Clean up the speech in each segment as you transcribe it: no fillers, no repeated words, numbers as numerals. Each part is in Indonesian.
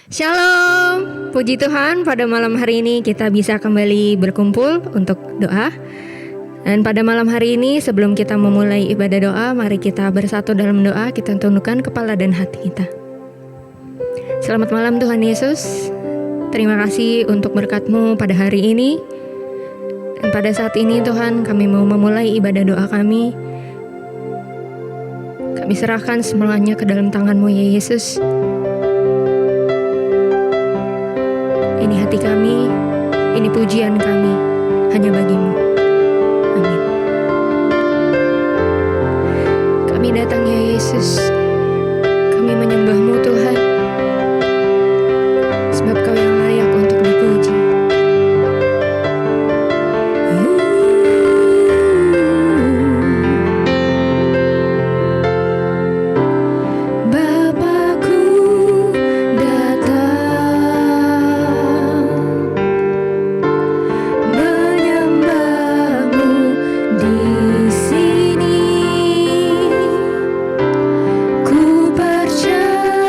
Shalom, puji Tuhan pada malam hari ini kita bisa kembali berkumpul untuk doa. Dan pada malam hari ini sebelum kita memulai ibadah doa, mari kita bersatu dalam doa, kita tundukkan kepala dan hati kita. Selamat malam Tuhan Yesus, terima kasih untuk berkat-Mu pada hari ini. Dan pada saat ini Tuhan kami mau memulai ibadah doa kami. Kami serahkan semuanya ke dalam tangan-Mu ya Yesus. Ini hati kami, ini pujian kami, hanya bagi-Mu. Amin. Kami datang ya Yesus, kami menyembah-Mu Tuhan, sebab Kau yang layak untuk dipuji. Percaya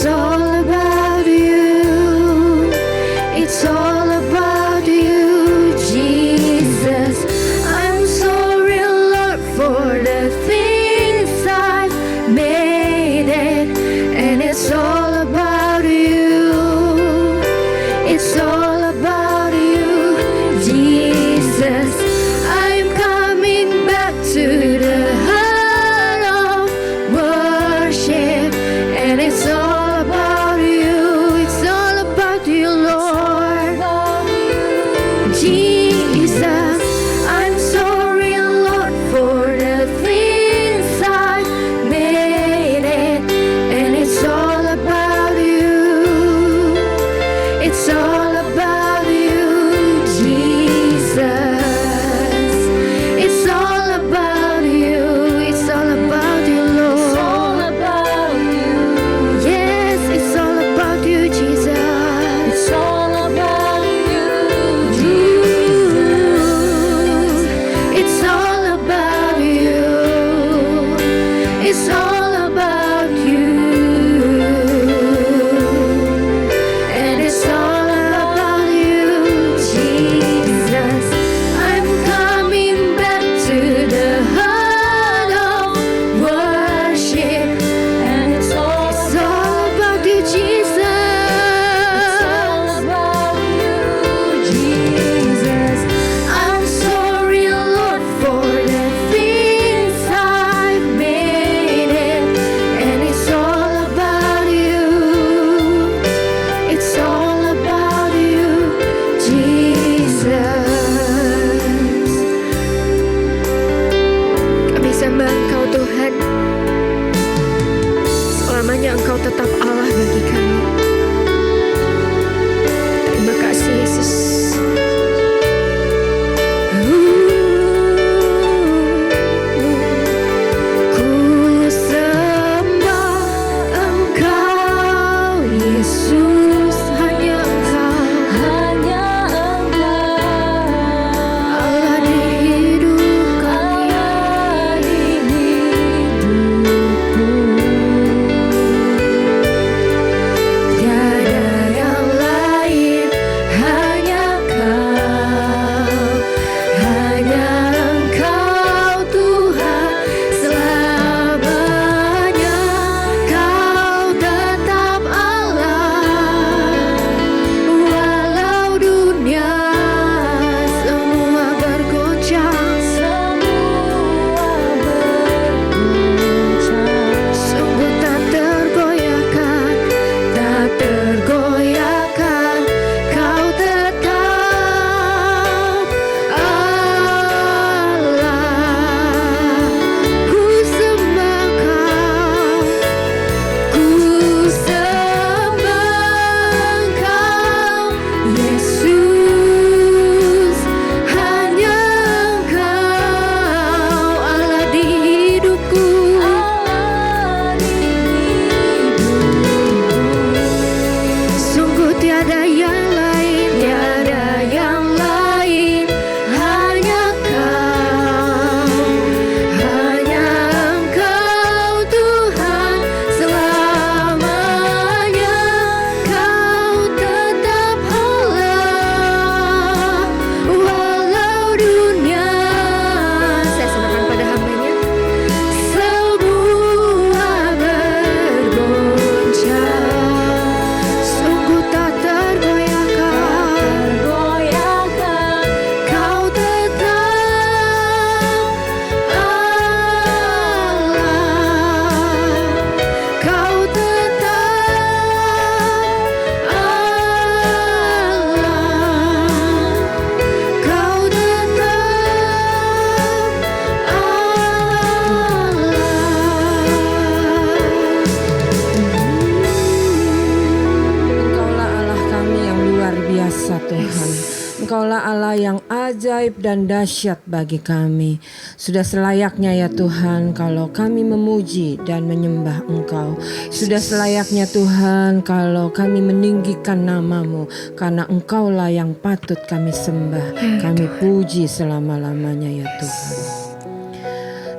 It's all about you. It's all about you, Jesus. I'm sorry, Lord, for the things I've made it. And it's all about you. It's all about you, Jesus. I'm coming back to the heart of worship. And it's all about you. It's all about you, Lord. Jesus, I'm sorry, Lord, for the things I've made it. And it's all about you. It's all about you, Jesus. It's all about you. It's all about you, Lord. It's all about you. Yes, it's all about you, Jesus. It's all about you, Jesus. It's all about you. It's all about you. And it's all about you, Jesus. I'm coming back to the heart of worship. And it's all about you, Jesus. It's all about you, Jesus. I'm sorry, Lord, for the things I've made it. And it's all about you. It's all about you, Jesus. Kami sembah Engkau, Tuhan. Selamanya Engkau tetap Allah bagi kami. Terima kasih, Yesus. Ku sembah Engkau, Yesus, hanya Engkau, Allah di hidup kami. Tiada yang lain, hanya Engkau Tuhan. Selamanya Kau tetap Allah. Walau dunia semua bergoncang, sungguh tak tergoyahkan, Kau tetap Allah. Ku sembah Kau, ku sembah Engkau, Yesus, hanya Engkau Allah di hidupku. Sungguh tiada yang lain, hanya Engkau Tuhan. Selamanya Kau tetap Allah. Walau dunia, saya serahkan pada hamba-Nya, semua bergoncang, sungguh tak tergoyahkan, Kau tetap Allah. Kau tetap Allah. Kau Engkaulah Allah kami yang luar biasa, Tuhan. Engkaulah Allah yang ajaib dan dahsyat bagi kami. Sudah selayaknya ya Tuhan kalau kami memuji dan menyembah Engkau. Sudah selayaknya Tuhan kalau kami meninggikan nama-Mu, karena Engkaulah yang patut kami sembah, kami puji selama-lamanya ya Tuhan.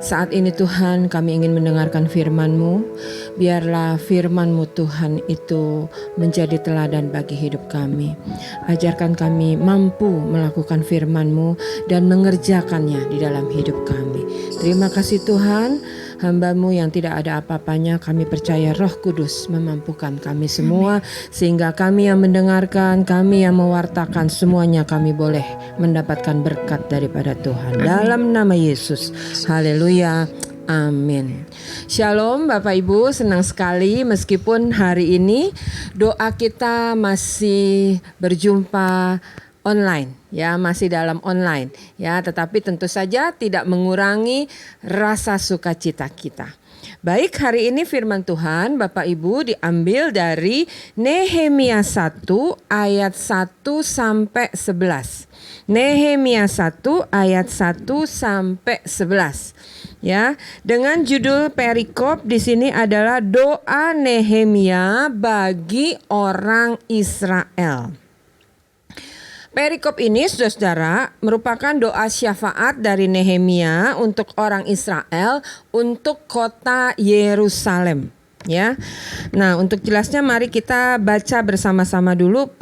Saat ini Tuhan kami ingin mendengarkan firman-Mu. Biarlah firman-Mu Tuhan itu menjadi teladan bagi hidup kami. Ajarkan kami mampu melakukan firman-Mu dan mengerjakannya di dalam hidup kami. Terima kasih Tuhan, hamba-Mu yang tidak ada apa-apanya, kami percaya Roh Kudus memampukan kami semua, sehingga kami yang mendengarkan, kami yang mewartakan, semuanya kami boleh mendapatkan berkat daripada Tuhan. Dalam nama Yesus, haleluya. Amin. Shalom Bapak Ibu, senang sekali meskipun hari ini doa kita masih berjumpa online ya, masih dalam online ya, tetapi tentu saja tidak mengurangi rasa sukacita kita. Baik, hari ini firman Tuhan Bapak Ibu diambil dari Nehemia 1 ayat 1 sampai 11. Nehemia 1 ayat 1 sampai 11. Ya, dengan judul perikop di sini adalah doa Nehemia bagi orang Israel. Perikop ini, saudara-saudara, merupakan doa syafaat dari Nehemia untuk orang Israel untuk kota Yerusalem. Ya, nah untuk jelasnya mari kita baca bersama-sama dulu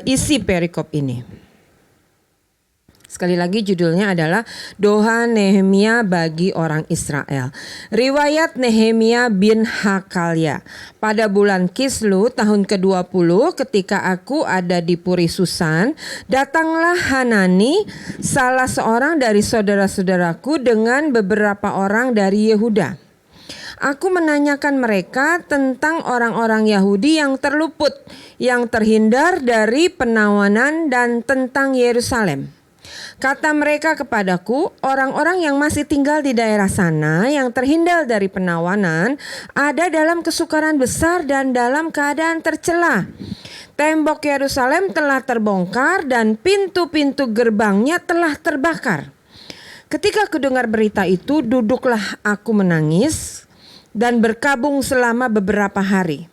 isi perikop ini. Sekali lagi judulnya adalah Doa Nehemia bagi orang Israel. Riwayat Nehemia bin Hakalya. Pada bulan Kislu tahun ke-20 ketika aku ada di Puri Susan, datanglah Hanani, salah seorang dari saudara-saudaraku dengan beberapa orang dari Yehuda. Aku menanyakan mereka tentang orang-orang Yahudi yang terluput, yang terhindar dari penawanan dan tentang Yerusalem. Kata mereka kepadaku, orang-orang yang masih tinggal di daerah sana yang terhindar dari penawanan ada dalam kesukaran besar dan dalam keadaan tercela. Tembok Yerusalem telah terbongkar dan pintu-pintu gerbangnya telah terbakar. Ketika kudengar berita itu, duduklah aku menangis dan berkabung selama beberapa hari.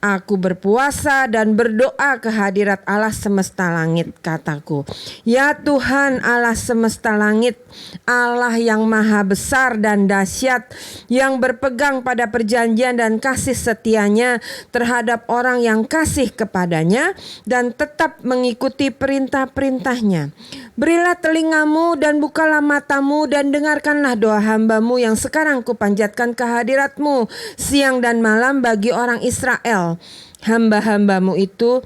Aku berpuasa dan berdoa ke hadirat Allah semesta langit, kataku. Ya Tuhan Allah semesta langit, Allah yang maha besar dan dahsyat, yang berpegang pada perjanjian dan kasih setianya terhadap orang yang kasih kepadanya dan tetap mengikuti perintah-perintahnya. Berilah telingamu dan bukalah matamu dan dengarkanlah doa hambamu yang sekarang kupanjatkan ke hadiratmu siang dan malam bagi orang Israel. Hamba-hambamu itu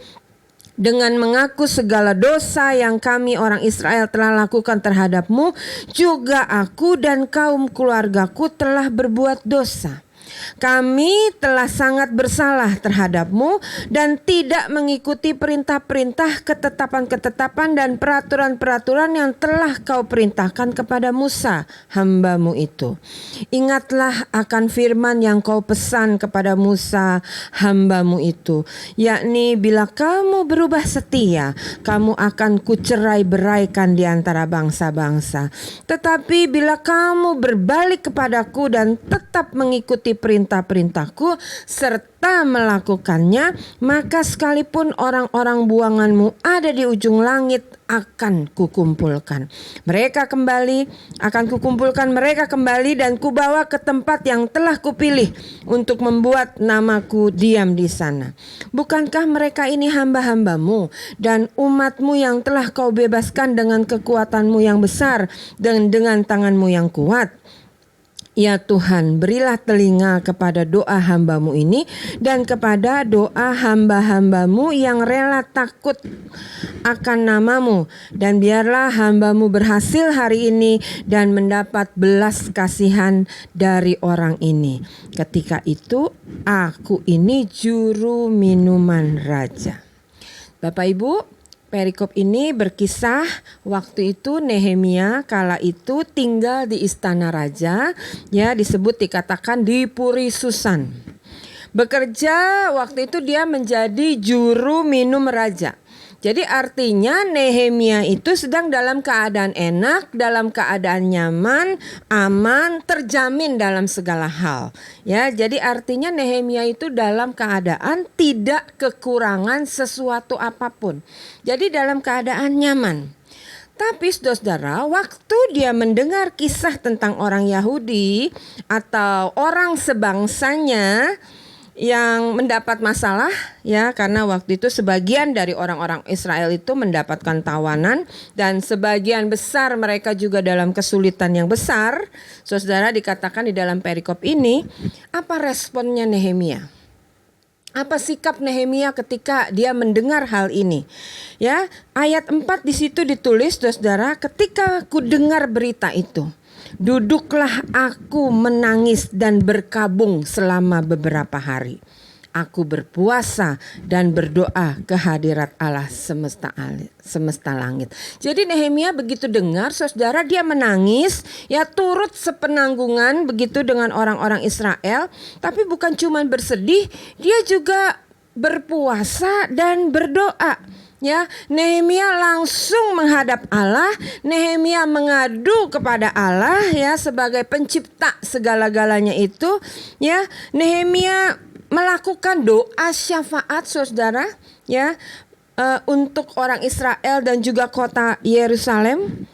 dengan mengaku segala dosa yang kami orang Israel telah lakukan terhadapmu, juga aku dan kaum keluargaku telah berbuat dosa. Kami telah sangat bersalah terhadapmu dan tidak mengikuti perintah-perintah, ketetapan-ketetapan dan peraturan-peraturan yang telah kau perintahkan kepada Musa, hambamu itu. Ingatlah akan firman yang kau pesan kepada Musa, hambamu itu, yakni bila kamu berubah setia, kamu akan kucerai-beraikan di antara bangsa-bangsa. Tetapi bila kamu berbalik kepadaku dan tetap mengikuti perintah-perintahku serta melakukannya, maka sekalipun orang-orang buanganmu ada di ujung langit akan kukumpulkan. Akan kukumpulkan mereka kembali dan kubawa ke tempat yang telah kupilih untuk membuat namaku diam di sana. Bukankah mereka ini hamba-hambamu dan umatmu yang telah kau bebaskan dengan kekuatanmu yang besar dan dengan tanganmu yang kuat? Ya Tuhan, berilah telinga kepada doa hambamu ini dan kepada doa hamba-hambamu yang rela takut akan namamu. Dan biarlah hambamu berhasil hari ini dan mendapat belas kasihan dari orang ini. Ketika itu aku ini juru minuman raja. Bapak Ibu, perikop ini berkisah waktu itu Nehemia kala itu tinggal di istana raja, ya dikatakan di Puri Susan. Bekerja waktu itu dia menjadi juru minum raja. Jadi artinya Nehemia itu sedang dalam keadaan enak, dalam keadaan nyaman, aman, terjamin dalam segala hal. Ya, jadi artinya Nehemia itu dalam keadaan tidak kekurangan sesuatu apapun. Jadi dalam keadaan nyaman. Tapi saudara, waktu dia mendengar kisah tentang orang Yahudi atau orang sebangsanya yang mendapat masalah, ya, karena waktu itu sebagian dari orang-orang Israel itu mendapatkan tawanan dan sebagian besar mereka juga dalam kesulitan yang besar. Saudara, dikatakan di dalam perikop ini, apa responnya Nehemia? Apa sikap Nehemia ketika dia mendengar hal ini? Ya, ayat 4 di situ ditulis, saudara, ketika ku dengar berita itu, duduklah aku menangis dan berkabung selama beberapa hari. Aku berpuasa dan berdoa ke hadirat Allah semesta langit. Jadi Nehemia begitu dengar, saudara, dia menangis, ya, turut sepenanggungan begitu dengan orang-orang Israel. Tapi bukan cuma bersedih, dia juga berpuasa dan berdoa. Ya, Nehemia langsung menghadap Allah. Nehemia mengadu kepada Allah, ya, sebagai pencipta segala-galanya itu. Ya, Nehemia melakukan doa syafaat, saudara, ya, untuk orang Israel dan juga kota Yerusalem.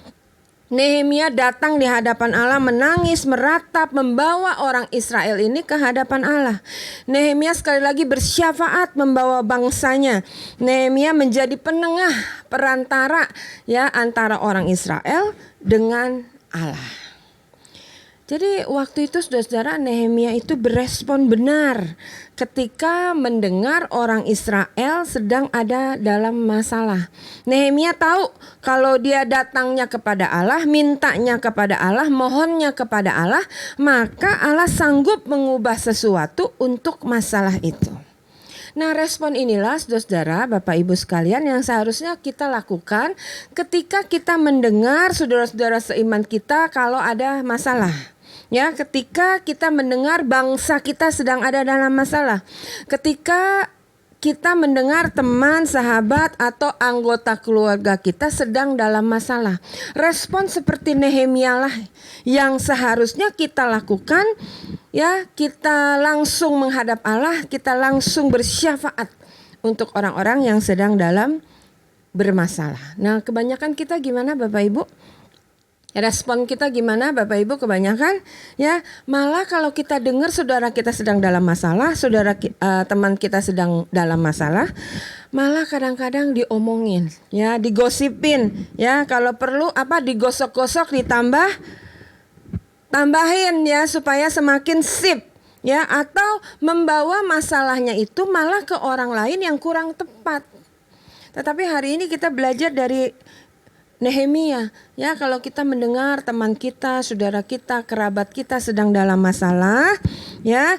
Nehemia datang di hadapan Allah, menangis, meratap, membawa orang Israel ini ke hadapan Allah. Nehemia sekali lagi bersyafaat membawa bangsanya. Nehemia menjadi penengah, perantara, ya, antara orang Israel dengan Allah. Jadi waktu itu saudara, Nehemia itu berespon benar ketika mendengar orang Israel sedang ada dalam masalah. Nehemia tahu kalau dia datangnya kepada Allah, mintanya kepada Allah, mohonnya kepada Allah, maka Allah sanggup mengubah sesuatu untuk masalah itu. Nah, respon inilah saudara, Bapak Ibu sekalian, yang seharusnya kita lakukan ketika kita mendengar saudara-saudara seiman kita kalau ada masalah. Ya, ketika kita mendengar bangsa kita sedang ada dalam masalah, ketika kita mendengar teman, sahabat, atau anggota keluarga kita sedang dalam masalah, respon seperti Nehemia lah yang seharusnya kita lakukan. Ya, kita langsung menghadap Allah, kita langsung bersyafaat untuk orang-orang yang sedang dalam bermasalah. Nah, kebanyakan kita gimana, Bapak Ibu? Respon kita gimana, Bapak Ibu? Kebanyakan, ya, malah kalau kita dengar saudara kita sedang dalam masalah, teman kita sedang dalam masalah, malah kadang-kadang diomongin, ya, digosipin, ya, kalau perlu digosok-gosok, tambahin, ya, supaya semakin sip, ya, atau membawa masalahnya itu malah ke orang lain yang kurang tepat. Tetapi hari ini kita belajar dari Nehemia, ya, kalau kita mendengar teman kita, saudara kita, kerabat kita sedang dalam masalah, ya,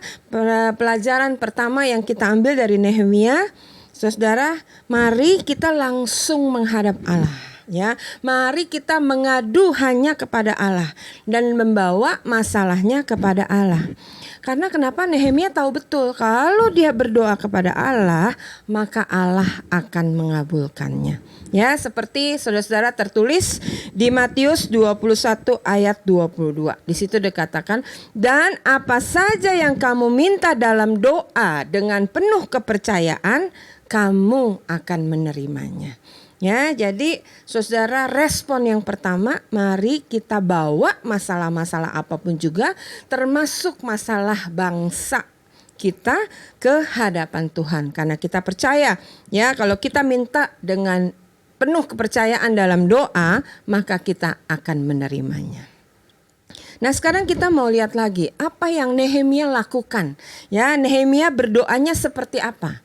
pelajaran pertama yang kita ambil dari Nehemia, saudara, mari kita langsung menghadap Allah, ya, mari kita mengadu hanya kepada Allah dan membawa masalahnya kepada Allah. Karena kenapa? Nehemia tahu betul kalau dia berdoa kepada Allah, maka Allah akan mengabulkannya. Ya, seperti saudara-saudara tertulis di Matius 21 ayat 22. Di situ dikatakan, dan apa saja yang kamu minta dalam doa dengan penuh kepercayaan, kamu akan menerimanya. Ya, jadi saudara, respon yang pertama, mari kita bawa masalah-masalah apapun juga, termasuk masalah bangsa kita, ke hadapan Tuhan. Karena kita percaya, ya, kalau kita minta dengan penuh kepercayaan dalam doa, maka kita akan menerimanya. Nah, sekarang kita mau lihat lagi apa yang Nehemia lakukan. Ya, Nehemia berdoanya seperti apa?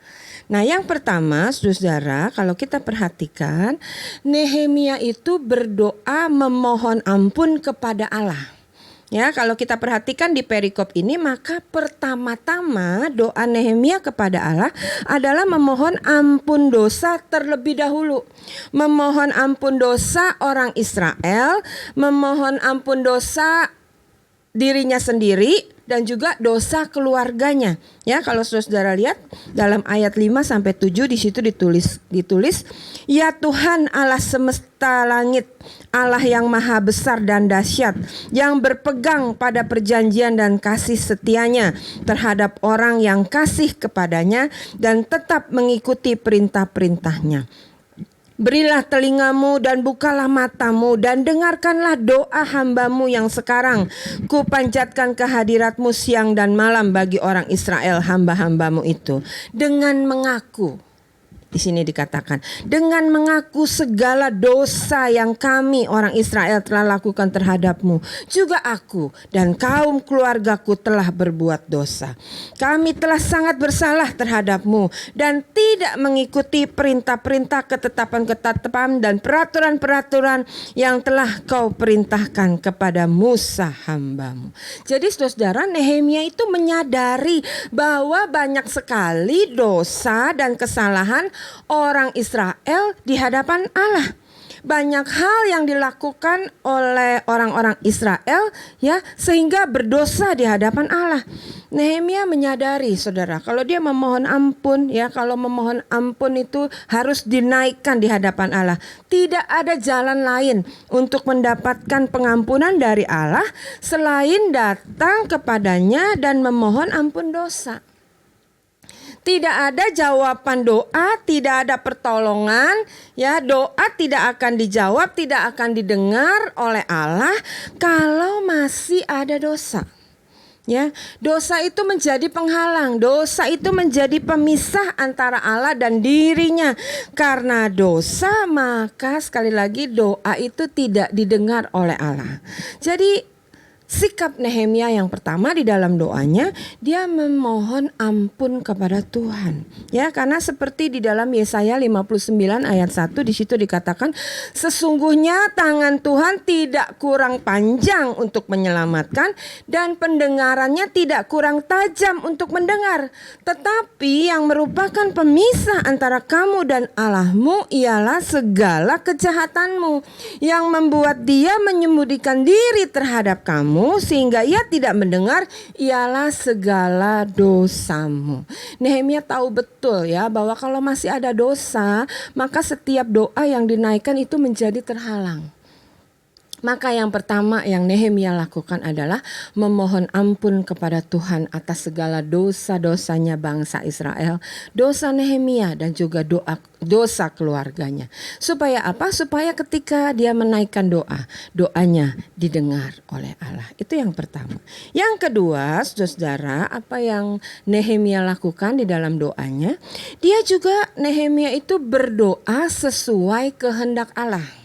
Nah, yang pertama, saudara, kalau kita perhatikan, Nehemia itu berdoa memohon ampun kepada Allah. Ya, kalau kita perhatikan di perikop ini, maka pertama-tama doa Nehemia kepada Allah adalah memohon ampun dosa terlebih dahulu. Memohon ampun dosa orang Israel, memohon ampun dosa dirinya sendiri, dan juga dosa keluarganya. Ya, kalau saudara lihat dalam ayat 5 sampai 7 di situ ditulis, ya Tuhan Allah semesta langit, Allah yang maha besar dan dahsyat, yang berpegang pada perjanjian dan kasih setianya terhadap orang yang kasih kepadanya dan tetap mengikuti perintah-perintahnya. Berilah telingamu dan bukalah matamu dan dengarkanlah doa hambamu yang sekarang kupanjatkan ke hadiratmu siang dan malam bagi orang Israel hamba-hambamu itu. Dengan mengaku, di sini dikatakan, dengan mengaku segala dosa yang kami orang Israel telah lakukan terhadapmu, juga aku dan kaum keluargaku telah berbuat dosa. Kami telah sangat bersalah terhadapmu dan tidak mengikuti perintah-perintah, ketetapan-ketetapan dan peraturan-peraturan yang telah kau perintahkan kepada Musa hambamu. Jadi saudara, Nehemia itu menyadari bahwa banyak sekali dosa dan kesalahan orang Israel di hadapan Allah. Banyak hal yang dilakukan oleh orang-orang Israel ya, sehingga berdosa di hadapan Allah. Nehemia menyadari saudara, kalau dia memohon ampun ya, kalau memohon ampun itu harus dinaikkan di hadapan Allah. Tidak ada jalan lain untuk mendapatkan pengampunan dari Allah selain datang kepadanya dan memohon ampun dosa. Tidak ada jawaban doa, tidak ada pertolongan, ya, doa tidak akan dijawab, tidak akan didengar oleh Allah kalau masih ada dosa. Ya, dosa itu menjadi penghalang, dosa itu menjadi pemisah antara Allah dan dirinya. Karena dosa, maka sekali lagi doa itu tidak didengar oleh Allah. Jadi sikap Nehemia yang pertama di dalam doanya, dia memohon ampun kepada Tuhan. Ya, karena seperti di dalam Yesaya 59 ayat 1 di situ dikatakan, sesungguhnya tangan Tuhan tidak kurang panjang untuk menyelamatkan dan pendengarannya tidak kurang tajam untuk mendengar. Tetapi yang merupakan pemisah antara kamu dan Allahmu ialah segala kejahatanmu yang membuat dia menyembunyikan diri terhadap kamu sehingga ia tidak mendengar, ialah segala dosamu. Nehemia tahu betul ya bahwa kalau masih ada dosa, maka setiap doa yang dinaikkan itu menjadi terhalang. Maka yang pertama yang Nehemia lakukan adalah memohon ampun kepada Tuhan atas segala dosa-dosanya bangsa Israel, dosa Nehemia dan juga dosa keluarganya. Supaya apa? Supaya ketika dia menaikkan doa, doanya didengar oleh Allah. Itu yang pertama. Yang kedua, saudara, apa yang Nehemia lakukan di dalam doanya? Dia juga, Nehemia itu berdoa sesuai kehendak Allah.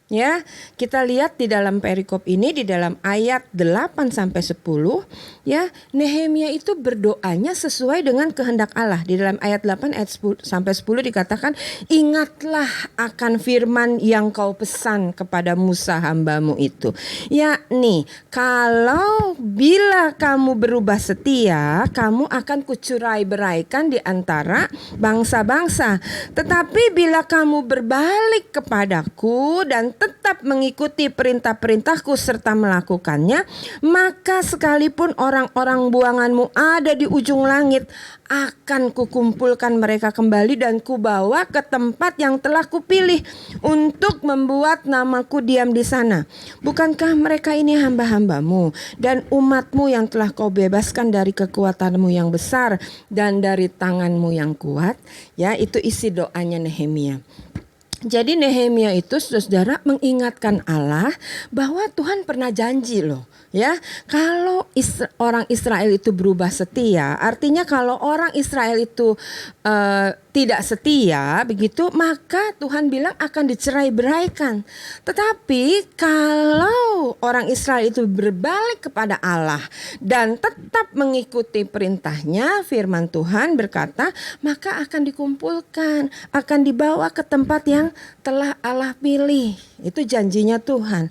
Ya, kita lihat di dalam perikop ini di dalam ayat 8 sampai 10, ya, Nehemia itu berdoanya sesuai dengan kehendak Allah. Di dalam ayat 8 ayat 10 sampai 10 dikatakan, ingatlah akan firman yang kau pesan kepada Musa hambamu itu, yakni kalau bila kamu berubah setia, kamu akan kucurai-beraikan di antara bangsa-bangsa. Tetapi bila kamu berbalik kepadaku dan tetap mengikuti perintah-perintahku serta melakukannya, maka sekalipun orang-orang buanganmu ada di ujung langit, akan kukumpulkan mereka kembali dan kubawa ke tempat yang telah kupilih untuk membuat namaku diam di sana. Bukankah mereka ini hamba-hambamu dan umatmu yang telah kau bebaskan dari kekuatanmu yang besar dan dari tanganmu yang kuat? Ya, itu isi doanya Nehemia. Jadi Nehemia itu saudara mengingatkan Allah bahwa Tuhan pernah janji loh, ya, kalau orang Israel itu berubah setia, artinya kalau orang Israel itu tidak setia begitu, maka Tuhan bilang akan dicerai-beraikan. Tetapi kalau orang Israel itu berbalik kepada Allah dan tetap mengikuti perintahnya, firman Tuhan berkata, maka akan dikumpulkan, akan dibawa ke tempat yang telah Allah pilih. Itu janjinya Tuhan.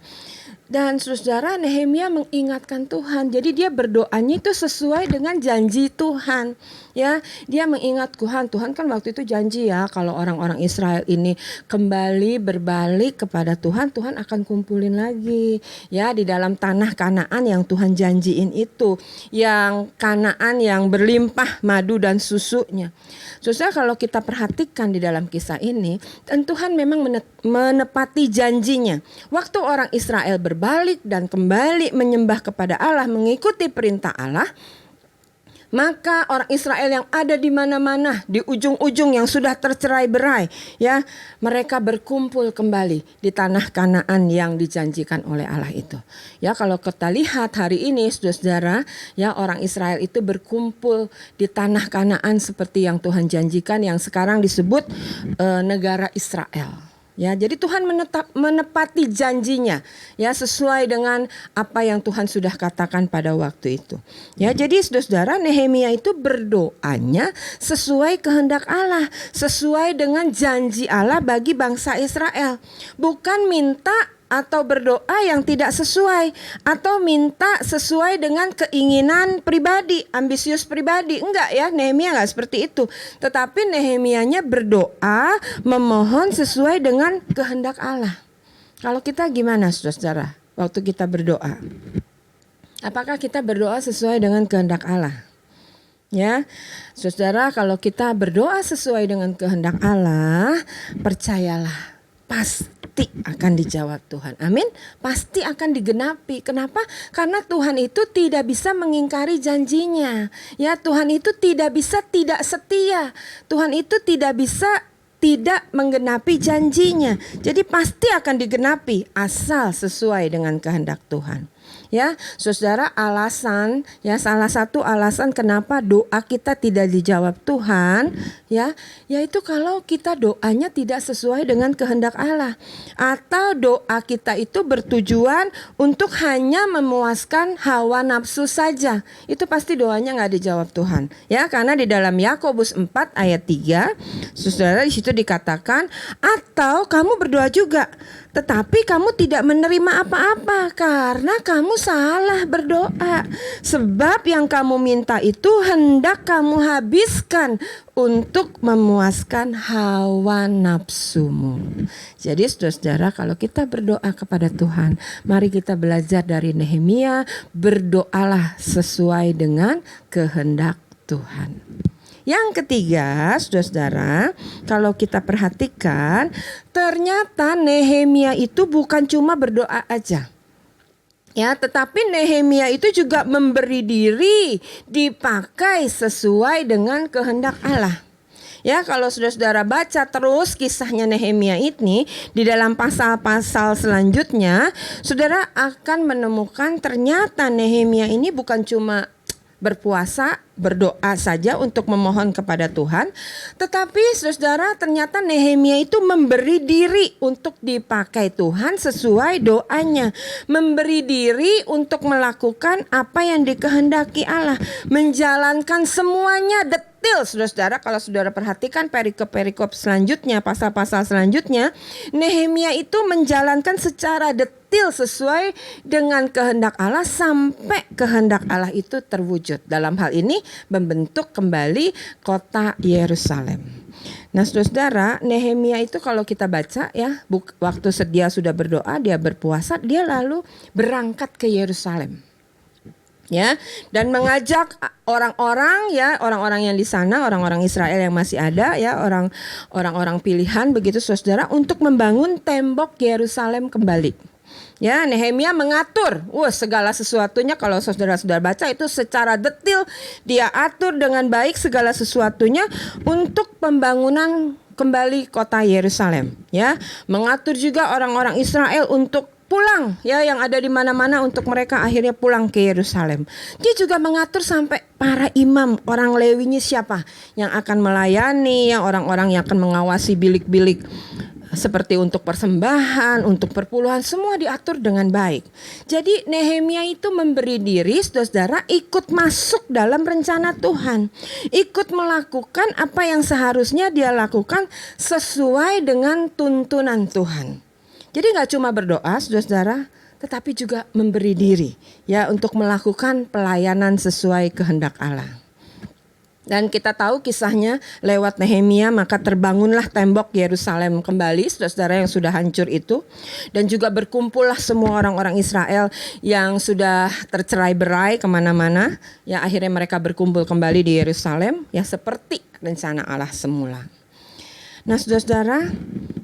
Dan saudara, Nehemia mengingatkan Tuhan. Jadi dia berdoanya itu sesuai dengan janji Tuhan. Ya, dia mengingat Tuhan. Tuhan kan waktu itu janji ya, kalau orang-orang Israel ini kembali berbalik kepada Tuhan, Tuhan akan kumpulin lagi ya di dalam tanah Kanaan yang Tuhan janjiin itu, yang Kanaan yang berlimpah madu dan susunya. Saudara, kalau kita perhatikan di dalam kisah ini, dan Tuhan memang menepati janjinya. Waktu orang Israel berbalik dan kembali menyembah kepada Allah, mengikuti perintah Allah, Maka orang Israel yang ada di mana-mana, di ujung-ujung yang sudah tercerai-berai, ya, mereka berkumpul kembali di tanah Kanaan yang dijanjikan oleh Allah itu. Ya, kalau kita lihat hari ini, saudara-saudara, ya, orang Israel itu berkumpul di tanah Kanaan seperti yang Tuhan janjikan, yang sekarang disebut negara Israel. Ya, jadi Tuhan menepati janjinya, ya, sesuai dengan apa yang Tuhan sudah katakan pada waktu itu. Ya, jadi saudara-saudara, Nehemia itu berdoanya sesuai kehendak Allah, sesuai dengan janji Allah bagi bangsa Israel. Bukan minta atau berdoa yang tidak sesuai, atau minta sesuai dengan keinginan pribadi, ambisius pribadi. Enggak ya, Nehemia enggak seperti itu. Tetapi Nehemianya berdoa memohon sesuai dengan kehendak Allah. Kalau kita gimana, saudara-saudara, waktu kita berdoa? Apakah kita berdoa sesuai dengan kehendak Allah? Ya, saudara, kalau kita berdoa sesuai dengan kehendak Allah, percayalah, pasti akan dijawab Tuhan. Amin. Pasti akan digenapi. Kenapa? Karena Tuhan itu tidak bisa mengingkari janjinya. Ya, Tuhan itu tidak bisa tidak setia. Tuhan itu tidak bisa tidak menggenapi janjinya. Jadi pasti akan digenapi asal sesuai dengan kehendak Tuhan. Ya, saudara, alasan, ya, salah satu alasan kenapa doa kita tidak dijawab Tuhan, ya, yaitu kalau kita doanya tidak sesuai dengan kehendak Allah, atau doa kita itu bertujuan untuk hanya memuaskan hawa nafsu saja. Itu pasti doanya nggak dijawab Tuhan. Ya, karena di dalam Yakobus 4 ayat 3, saudara, di situ dikatakan, atau kamu berdoa juga, tetapi kamu tidak menerima apa-apa karena kamu salah berdoa. Sebab yang kamu minta itu hendak kamu habiskan untuk memuaskan hawa nafsumu. Jadi saudara-saudara, kalau kita berdoa kepada Tuhan, mari kita belajar dari Nehemia, berdoalah sesuai dengan kehendak Tuhan. Yang ketiga, saudara-saudara, kalau kita perhatikan, ternyata Nehemia itu bukan cuma berdoa aja. Ya, tetapi Nehemia itu juga memberi diri dipakai sesuai dengan kehendak Allah. Ya, kalau saudara-saudara baca terus kisahnya Nehemia ini di dalam pasal-pasal selanjutnya, saudara akan menemukan ternyata Nehemia ini bukan cuma berpuasa, berdoa saja untuk memohon kepada Tuhan, tetapi saudara, ternyata Nehemia itu memberi diri untuk dipakai Tuhan sesuai doanya, memberi diri untuk melakukan apa yang dikehendaki Allah, menjalankan semuanya detail. Saudara, kalau saudara perhatikan perikop-perikop selanjutnya, pasal-pasal selanjutnya, Nehemia itu menjalankan secara detail sesuai dengan kehendak Allah sampai kehendak Allah itu terwujud. Dalam hal ini membentuk kembali kota Yerusalem. Nah, saudara, Nehemia itu kalau kita baca ya, waktu dia sudah berdoa, dia berpuasa, dia lalu berangkat ke Yerusalem. Ya, dan mengajak orang-orang, ya, orang-orang yang di sana, orang-orang Israel yang masih ada, ya, orang-orang pilihan begitu saudara, untuk membangun tembok Yerusalem kembali. Ya, Nehemia mengatur segala sesuatunya. Kalau saudara-saudara baca itu secara detail dia atur dengan baik segala sesuatunya untuk pembangunan kembali kota Yerusalem. Ya, mengatur juga orang-orang Israel untuk pulang, ya, yang ada di mana-mana, untuk mereka akhirnya pulang ke Yerusalem. Dia juga mengatur sampai para imam, orang Lewinya siapa yang akan melayani, yang orang-orang yang akan mengawasi bilik-bilik seperti untuk persembahan, untuk perpuluhan, semua diatur dengan baik. Jadi Nehemia itu memberi diri, saudara, ikut masuk dalam rencana Tuhan, ikut melakukan apa yang seharusnya dia lakukan sesuai dengan tuntunan Tuhan. Jadi gak cuma berdoa, saudara, tetapi juga memberi diri, ya, untuk melakukan pelayanan sesuai kehendak Allah. Dan kita tahu kisahnya lewat Nehemia, maka terbangunlah tembok Yerusalem kembali, saudara, yang sudah hancur itu. Dan juga berkumpullah semua orang-orang Israel yang sudah tercerai-berai kemana-mana. Ya, akhirnya mereka berkumpul kembali di Yerusalem, ya, seperti rencana Allah semula. Nah, saudara,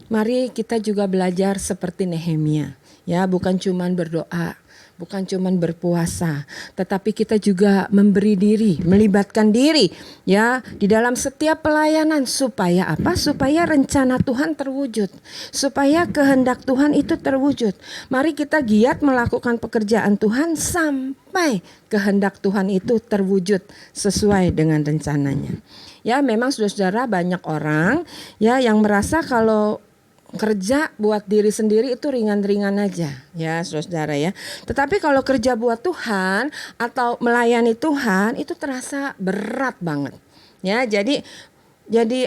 mari kita juga belajar seperti Nehemia. Ya, bukan cuma berdoa, bukan cuman berpuasa, tetapi kita juga memberi diri, melibatkan diri ya di dalam setiap pelayanan supaya apa? Supaya rencana Tuhan terwujud, supaya kehendak Tuhan itu terwujud. Mari kita giat melakukan pekerjaan Tuhan sampai kehendak Tuhan itu terwujud sesuai dengan rencananya. Ya, memang saudara-saudara banyak orang ya yang merasa kalau kerja buat diri sendiri itu ringan-ringan aja ya saudara ya. Tetapi kalau kerja buat Tuhan atau melayani Tuhan itu terasa berat banget ya. Jadi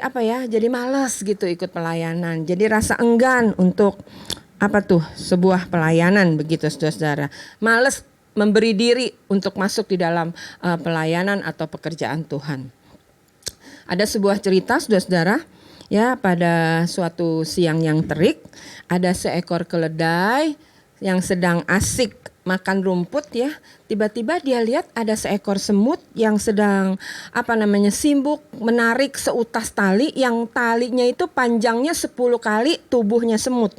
apa ya, jadi malas gitu ikut pelayanan. Jadi rasa enggan untuk sebuah pelayanan begitu saudara. Malas memberi diri untuk masuk di dalam pelayanan atau pekerjaan Tuhan. Ada sebuah cerita saudara. Ya, pada suatu siang yang terik ada seekor keledai yang sedang asik makan rumput ya. Tiba-tiba dia lihat ada seekor semut yang sedang simbuk menarik seutas tali yang talinya itu panjangnya 10 kali tubuhnya semut.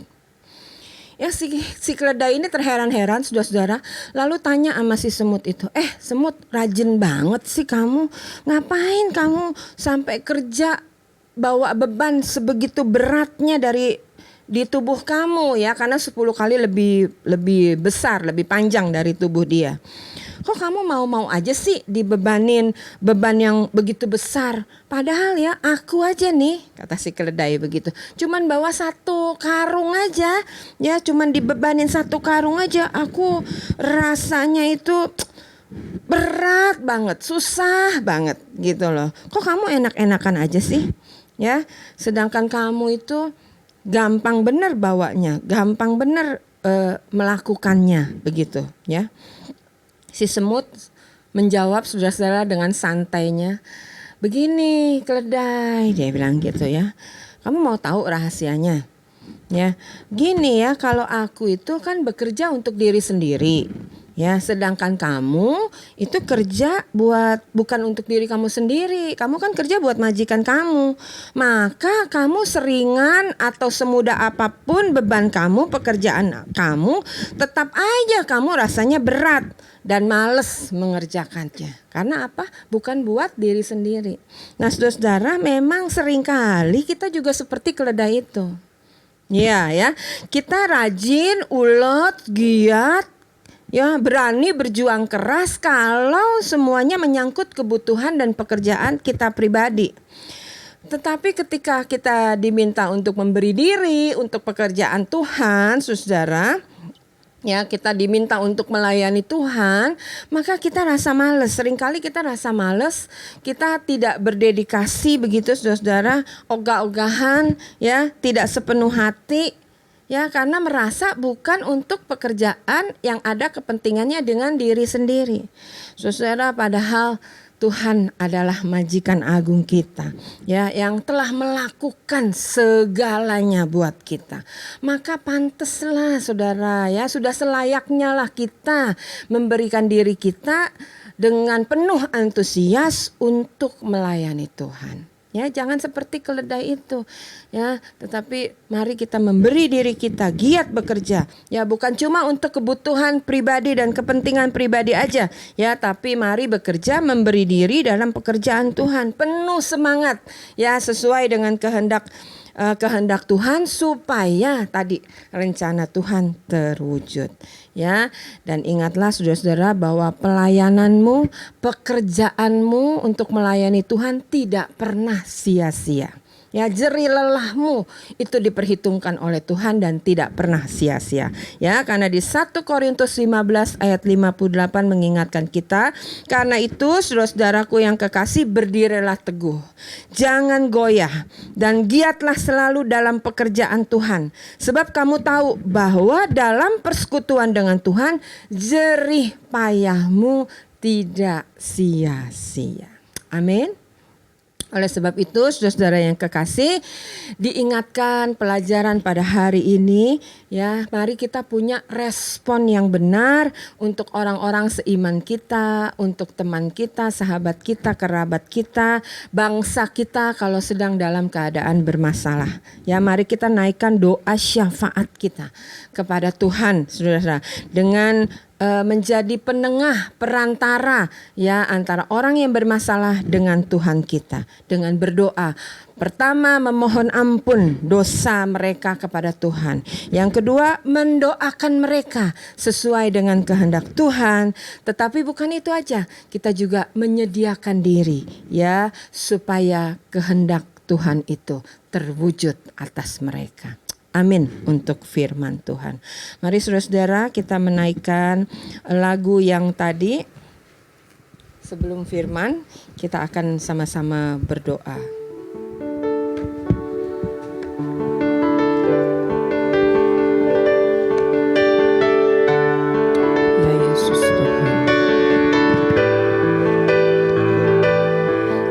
Ya si keledai ini terheran-heran saudara-saudara, lalu tanya sama si semut itu, semut rajin banget sih kamu, ngapain kamu sampai kerja bawa beban sebegitu beratnya di tubuh kamu ya, karena 10 kali lebih besar, lebih panjang dari tubuh dia. Kok kamu mau aja sih dibebanin beban yang begitu besar? Padahal ya aku aja nih, kata si keledai begitu, cuman bawa 1 karung aja ya, cuman dibebanin 1 karung aja, aku rasanya itu berat banget, susah banget gitu loh. Kok kamu enak-enakan aja sih? Ya, sedangkan kamu itu gampang benar bawanya, gampang benar melakukannya begitu ya. Si semut menjawab saudara-saudara dengan santainya, begini keledai, dia bilang gitu ya. Kamu mau tahu rahasianya? Ya, gini ya, kalau aku itu kan bekerja untuk diri sendiri. Ya, sedangkan kamu itu kerja bukan untuk diri kamu sendiri. Kamu kan kerja buat majikan kamu. Maka kamu seringan atau semudah apapun beban kamu, pekerjaan kamu, tetap aja kamu rasanya berat dan males mengerjakannya. Karena apa? Bukan buat diri sendiri. Nah, saudara-saudara, memang seringkali kita juga seperti keledai itu. Ya, kita rajin, ulet, giat, ya, berani berjuang keras kalau semuanya menyangkut kebutuhan dan pekerjaan kita pribadi. Tetapi ketika kita diminta untuk memberi diri untuk pekerjaan Tuhan, saudara, ya, kita diminta untuk melayani Tuhan, maka kita rasa malas. Seringkali kita rasa malas, kita tidak berdedikasi begitu saudara, ogah-ogahan, ya, tidak sepenuh hati. Ya, karena merasa bukan untuk pekerjaan yang ada kepentingannya dengan diri sendiri. Saudara, padahal Tuhan adalah majikan agung kita, ya, yang telah melakukan segalanya buat kita. Maka pantaslah saudara, ya, sudah selayaknya lah kita memberikan diri kita dengan penuh antusias untuk melayani Tuhan. Ya, jangan seperti keledai itu, ya, tetapi mari kita memberi diri kita giat bekerja, ya, bukan cuma untuk kebutuhan pribadi dan kepentingan pribadi aja, ya, tapi mari bekerja memberi diri dalam pekerjaan Tuhan, penuh semangat, ya, sesuai dengan kehendak Tuhan supaya tadi rencana Tuhan terwujud, ya. Dan ingatlah saudara-saudara bahwa pelayananmu, pekerjaanmu untuk melayani Tuhan tidak pernah sia-sia. Ya, jerih lelahmu itu diperhitungkan oleh Tuhan dan tidak pernah sia-sia. Ya, karena di 1 Korintus 15 ayat 58 mengingatkan kita, karena itu saudara-saudaraku yang kekasih, berdirilah teguh, jangan goyah, dan giatlah selalu dalam pekerjaan Tuhan. Sebab kamu tahu bahwa dalam persekutuan dengan Tuhan, jerih payahmu tidak sia-sia. Amin. Oleh sebab itu, saudara-saudara yang kekasih, diingatkan pelajaran pada hari ini, ya, mari kita punya respon yang benar untuk orang-orang seiman kita, untuk teman kita, sahabat kita, kerabat kita, bangsa kita kalau sedang dalam keadaan bermasalah. Ya, mari kita naikkan doa syafaat kita kepada Tuhan, saudara-saudara, dengan menjadi penengah, perantara ya antara orang yang bermasalah dengan Tuhan kita dengan berdoa. Pertama, memohon ampun dosa mereka kepada Tuhan. Yang kedua, mendoakan mereka sesuai dengan kehendak Tuhan. Tetapi bukan itu aja, kita juga menyediakan diri ya supaya kehendak Tuhan itu terwujud atas mereka. Amin untuk firman Tuhan. Mari saudara-saudara kita menaikkan lagu yang tadi. Sebelum firman kita akan sama-sama berdoa. Ya Yesus Tuhan.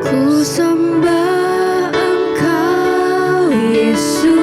Ku sembah Engkau Yesus.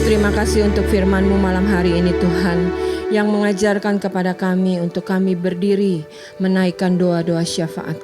Terima kasih untuk firman-Mu malam hari ini Tuhan, yang mengajarkan kepada kami untuk kami berdiri menaikkan doa-doa syafaat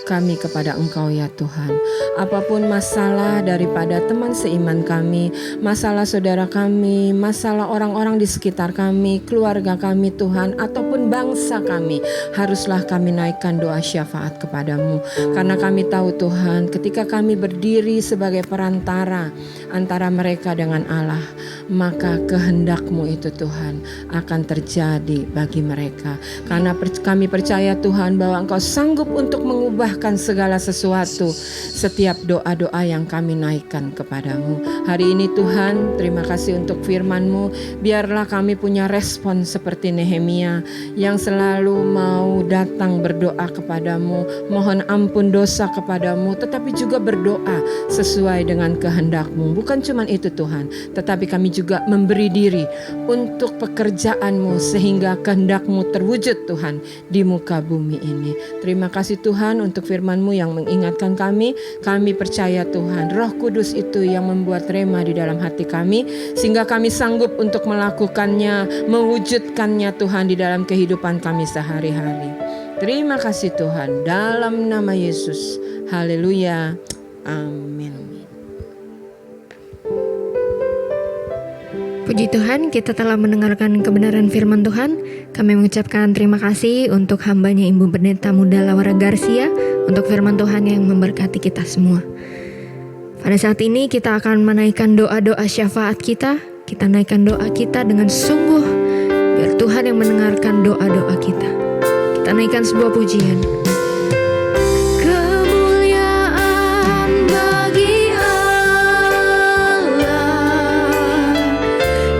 kami kepada Engkau ya Tuhan. Apapun masalah daripada teman seiman kami, masalah saudara kami, masalah orang-orang di sekitar kami, keluarga kami Tuhan, ataupun bangsa kami, haruslah kami naikkan doa syafaat kepadamu. Karena kami tahu Tuhan, ketika kami berdiri sebagai perantara antara mereka dengan Allah, maka kehendak-Mu itu Tuhan akan terjadi bagi mereka. Karena kami percaya Tuhan bahwa Engkau sanggup untuk mengubah segala sesuatu setiap doa-doa yang kami naikkan kepadamu. Hari ini Tuhan, terima kasih untuk firman-Mu. Biarlah kami punya respon seperti Nehemia yang selalu mau datang berdoa kepadamu, mohon ampun dosa kepadamu, tetapi juga berdoa sesuai dengan kehendak-Mu. Bukan cuma itu Tuhan, tetapi kami juga memberi diri untuk pekerjaan-Mu sehingga kehendak-Mu terwujud Tuhan di muka bumi ini. Terima kasih Tuhan untuk firman-Mu yang mengingatkan kami. Kami percaya Tuhan, Roh Kudus itu yang membuat rema di dalam hati kami, sehingga kami sanggup untuk melakukannya, mewujudkannya Tuhan di dalam kehidupan kami sehari-hari. Terima kasih Tuhan, dalam nama Yesus. Haleluya. Amin. Puji Tuhan, kita telah mendengarkan kebenaran firman Tuhan. Kami mengucapkan terima kasih untuk hambanya Ibu Pendeta Muda Laura Garcia, untuk firman Tuhan yang memberkati kita semua. Pada saat ini kita akan menaikkan doa-doa syafaat kita. Kita naikkan doa kita dengan sungguh, biar Tuhan yang mendengarkan doa-doa kita. Kita naikkan sebuah pujian. Kemuliaan bagi Allah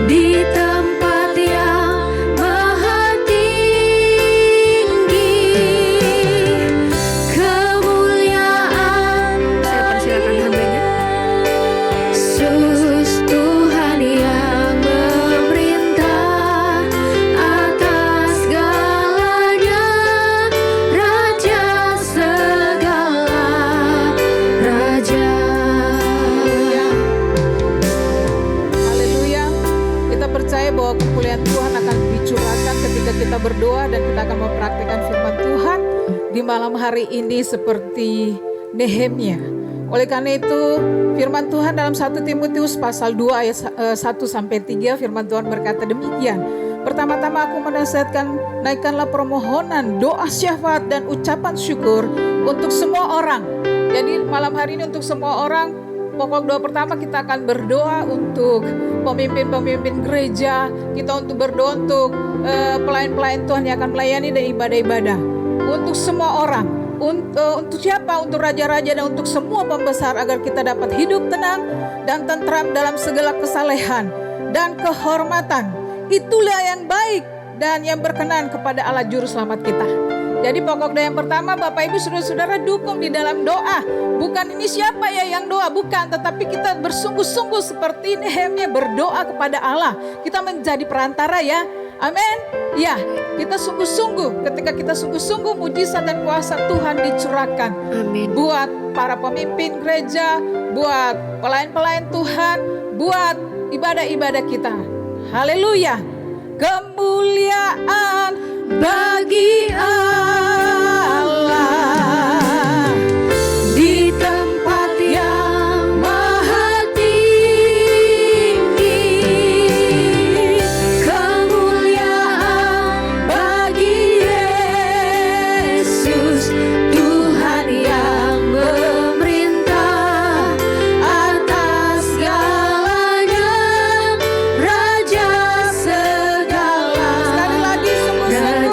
di tempat yang maha tinggi. Kemuliaan, saya persilakan hambanya. Yesus Tuhan yang memerintah atas segalanya, Raja segala raja. Haleluya. Kita percaya bahwa kemuliaan Tuhan akan dicurahkan ketika kita berdoa dan kita akan mempraktikkan firman Tuhan di malam hari ini seperti Nehemia. Oleh karena itu firman Tuhan dalam 1 Timotius pasal 2 ayat 1-3 firman Tuhan berkata demikian. Pertama-tama aku menasihatkan, naikkanlah permohonan, doa syafaat dan ucapan syukur untuk semua orang. Jadi malam hari ini untuk semua orang, pokok doa pertama kita akan berdoa untuk pemimpin-pemimpin gereja, kita untuk berdoa untuk pelayan-pelayan Tuhan yang akan melayani dan ibadah-ibadah. Untuk semua orang, untuk siapa? Untuk raja-raja dan untuk semua pembesar agar kita dapat hidup tenang dan tentram dalam segala kesalehan dan kehormatan. Itulah yang baik dan yang berkenan kepada Allah Juru Selamat kita. Jadi pokok doa yang pertama, Bapak Ibu saudara-saudara dukung di dalam doa. Bukan ini siapa ya yang doa, bukan. Tetapi kita bersungguh-sungguh seperti Nehemia berdoa kepada Allah. Kita menjadi perantara ya. Amin. Ya, kita sungguh-sungguh. Ketika kita sungguh-sungguh, mujizat dan kuasa Tuhan dicurahkan. Amin. Buat para pemimpin gereja, buat pelayan-pelayan Tuhan, buat ibadah-ibadah kita. Haleluya. Kemuliaan bagi Allah di tempat yang maha tinggi. Kemuliaan bagi Yesus Tuhan yang memerintah atas segalanya, Raja segala. Sekali lagi sungguh-sungguh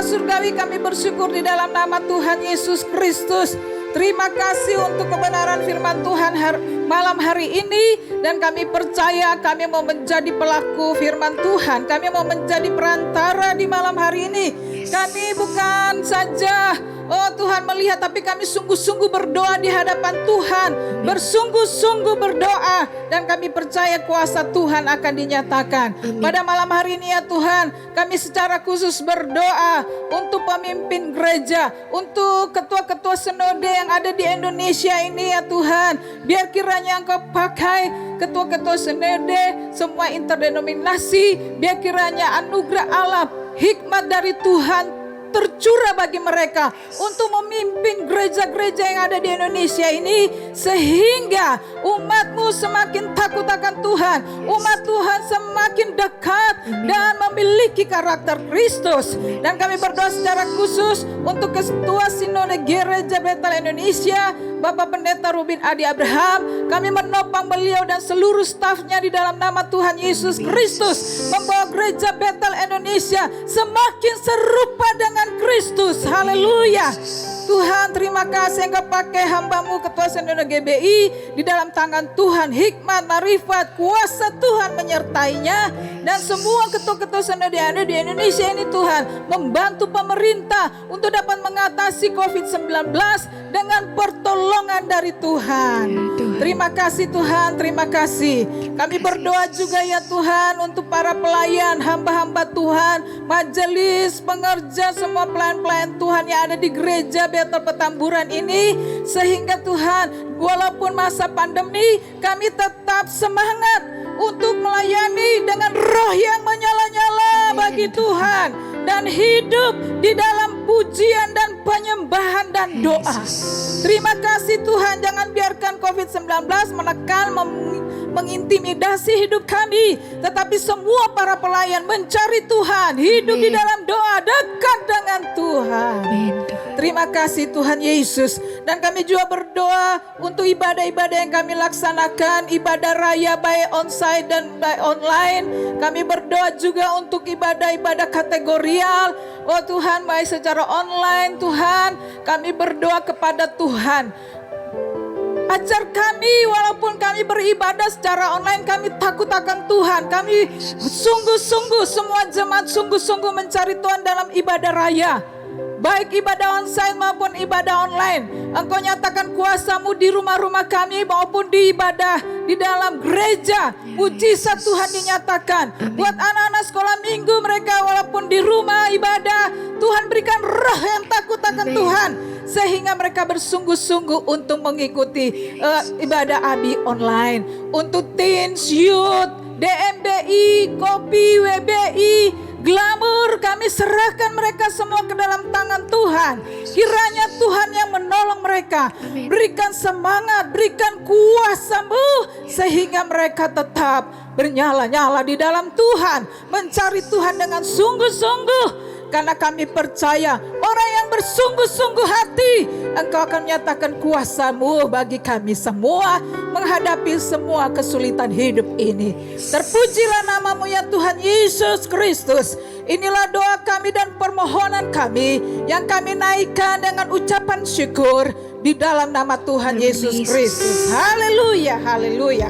surgawi, kami bersyukur di dalam nama Tuhan Yesus Kristus. Terima kasih untuk kebenaran firman Tuhan malam hari ini. Dan kami percaya kami mau menjadi pelaku firman Tuhan. Kami mau menjadi perantara di malam hari ini. Kami bukan saja Tuhan melihat, tapi kami sungguh-sungguh berdoa di hadapan Tuhan. Bersungguh-sungguh berdoa. Dan kami percaya kuasa Tuhan akan dinyatakan. Pada malam hari ini ya Tuhan, kami secara khusus berdoa untuk pemimpin gereja, untuk ketua-ketua sinode yang ada di Indonesia ini ya Tuhan. Biar kiranya Engkau pakai ketua-ketua sinode, semua interdenominasi. Biar kiranya anugerah Allah, hikmat dari Tuhan tercurah bagi mereka untuk memimpin gereja-gereja yang ada di Indonesia ini, sehingga umat-Mu semakin takut akan Tuhan, umat Tuhan semakin dekat dan memiliki karakter Kristus. Dan kami berdoa secara khusus untuk Ketua Sinode Gereja Betel Indonesia, Bapak Pendeta Rubin Adi Abraham. Kami menopang beliau dan seluruh stafnya di dalam nama Tuhan Yesus Kristus. Membawa gereja Bethel Indonesia semakin serupa dengan Kristus. Haleluya. Tuhan, terima kasih Engkau pakai hamba-Mu Ketua Sendona GBI di dalam tangan Tuhan. Hikmat, marifat, kuasa Tuhan menyertainya. Dan semua ketua-ketua Sendona yang ada di Indonesia ini Tuhan, membantu pemerintah untuk dapat mengatasi COVID-19 dengan pertolongan dari Tuhan. Terima kasih Tuhan, terima kasih. Kami berdoa juga ya Tuhan untuk para pelayan, hamba-hamba Tuhan, majelis, pengerja, semua pelayan-pelayan Tuhan yang ada di gereja Bethel Petamburan ini. Sehingga Tuhan, walaupun masa pandemi, kami tetap semangat untuk melayani dengan roh yang menyala-nyala bagi Tuhan. Dan hidup di dalam pujian dan penyembahan dan doa. Terima kasih Tuhan, jangan biarkan COVID-19 menekan, mengintimidasi hidup kami. Tetapi semua para pelayan mencari Tuhan, hidup di dalam doa, dekat dengan Tuhan. Terima kasih Tuhan Yesus. Dan kami juga berdoa untuk ibadah-ibadah yang kami laksanakan, ibadah raya baik onsite dan baik online. Kami berdoa juga untuk ibadah-ibadah kategorial. Oh Tuhan, baik secara online Tuhan, kami berdoa kepada Tuhan. Ajar kami, walaupun kami beribadah secara online, kami takut akan Tuhan. Kami sungguh-sungguh, semua jemaat sungguh-sungguh mencari Tuhan dalam ibadah raya. Baik ibadah onsite maupun ibadah online. Engkau nyatakan kuasa-Mu di rumah-rumah kami maupun di ibadah di dalam gereja. Mujizat Tuhan dinyatakan. Buat anak-anak sekolah minggu mereka walaupun di rumah ibadah, Tuhan berikan roh yang takut akan Tuhan. Sehingga mereka bersungguh-sungguh untuk mengikuti ibadah ABI online. Untuk teens, youth, DMBI, Kopi, WBI, Glamour, kami serahkan mereka semua ke dalam tangan Tuhan. Kiranya Tuhan yang menolong mereka. Berikan semangat, berikan kuasa-Mu, sehingga mereka tetap bernyala-nyala di dalam Tuhan. Mencari Tuhan dengan sungguh-sungguh. Karena kami percaya orang yang bersungguh-sungguh hati, Engkau akan menyatakan kuasa-Mu bagi kami semua menghadapi semua kesulitan hidup ini. Terpujilah nama-Mu ya Tuhan Yesus Kristus. Inilah doa kami dan permohonan kami yang kami naikkan dengan ucapan syukur di dalam nama Tuhan Yesus Kristus. Haleluya, haleluya.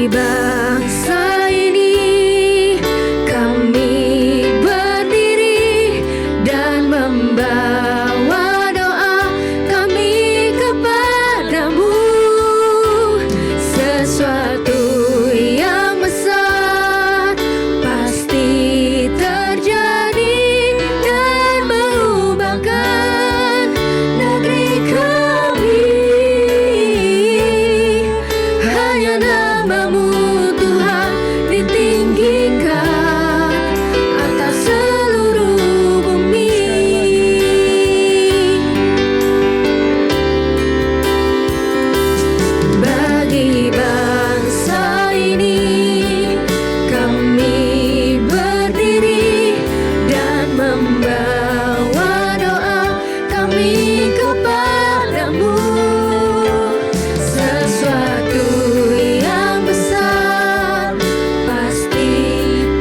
Bangsa ini kami berdiri dan membawa doa kami kepadamu. Sesuatu yang besar pasti terjadi dan mengubahkan negeri kami. Hanya nama-Mu Tuhan ditinggikan atas seluruh bumi. Bagi bangsa ini kami berdiri dan membawa doa kami kepadamu. Sesuatu yang besar pasti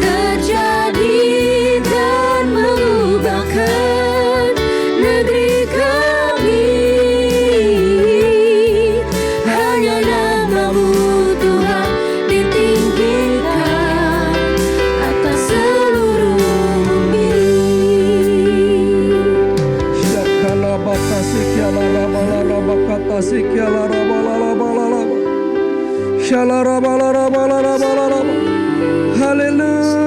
terjadi dan mengubahkan negeri kami. Hanya nama-Mu Tuhan ditinggikan atas seluruh bumi.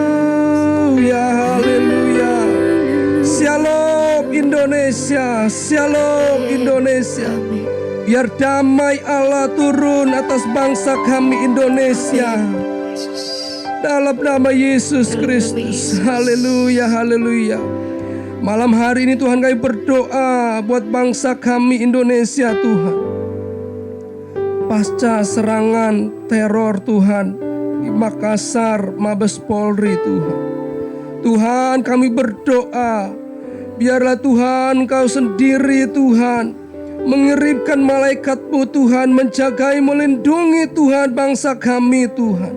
Haleluya, haleluya. Shalom Indonesia, shalom Indonesia. Biar damai Allah turun atas bangsa kami Indonesia. Dalam nama Yesus Kristus. Haleluya, haleluya. Malam hari ini Tuhan, kami berdoa buat bangsa kami Indonesia Tuhan. Pasca serangan teror Tuhan di Makassar, Mabes Polri Tuhan. Tuhan, kami berdoa, biarlah Tuhan Engkau sendiri Tuhan mengirimkan malaikat-Mu Tuhan, menjagai, melindungi Tuhan bangsa kami Tuhan.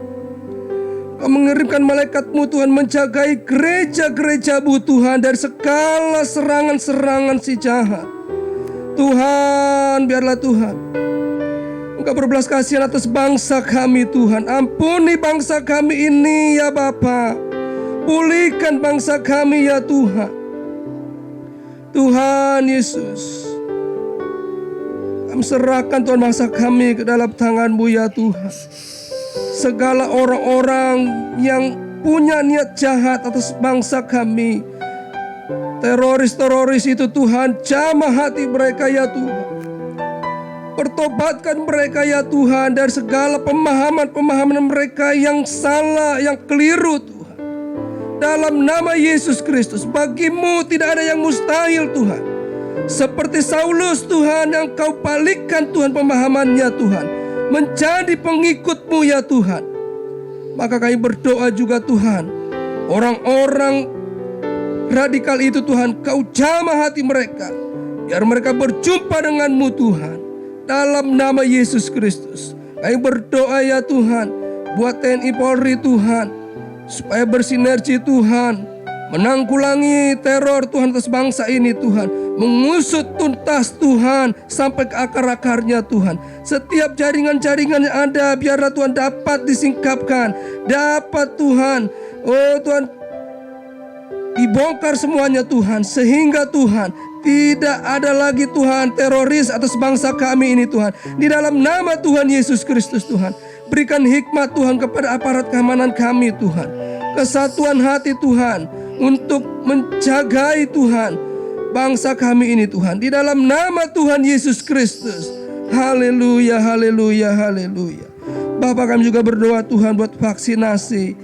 Kau mengirimkan malaikat-Mu Tuhan, menjagai gereja-gereja-Mu Tuhan dari segala serangan-serangan si jahat. Tuhan, biarlah Tuhan Engkau berbelas kasihan atas bangsa kami Tuhan. Ampuni bangsa kami ini ya Bapa. Pulihkan bangsa kami ya Tuhan. Tuhan Yesus, kami serahkan Tuhan bangsa kami ke dalam tangan-Mu ya Tuhan. Segala orang-orang yang punya niat jahat atas bangsa kami, teroris-teroris itu Tuhan, jamah hati mereka ya Tuhan. Pertobatkan mereka ya Tuhan dari segala pemahaman-pemahaman mereka yang salah, yang keliru Tuhan. Dalam nama Yesus Kristus, bagi-Mu tidak ada yang mustahil Tuhan. Seperti Saulus Tuhan, yang Kau balikkan Tuhan pemahamannya Tuhan, menjadi pengikut-Mu ya Tuhan. Maka kami berdoa juga Tuhan, orang-orang radikal itu Tuhan, Kau jamah hati mereka, biar mereka berjumpa dengan-Mu Tuhan. Dalam nama Yesus Kristus, kami berdoa ya Tuhan, buat TNI Polri Tuhan, supaya bersinergi Tuhan, menanggulangi teror Tuhan atas bangsa ini Tuhan, mengusut tuntas Tuhan sampai ke akar-akarnya Tuhan. Setiap jaringan-jaringan yang ada, biarlah Tuhan dapat disingkapkan, dapat Tuhan, oh Tuhan, dibongkar semuanya Tuhan, sehingga Tuhan tidak ada lagi Tuhan teroris atas bangsa kami ini Tuhan. Di dalam nama Tuhan Yesus Kristus Tuhan, berikan hikmat Tuhan kepada aparat keamanan kami Tuhan, kesatuan hati Tuhan untuk menjagai Tuhan bangsa kami ini Tuhan. Di dalam nama Tuhan Yesus Kristus. Haleluya, haleluya, haleluya. Bapak, kami juga berdoa Tuhan buat vaksinasi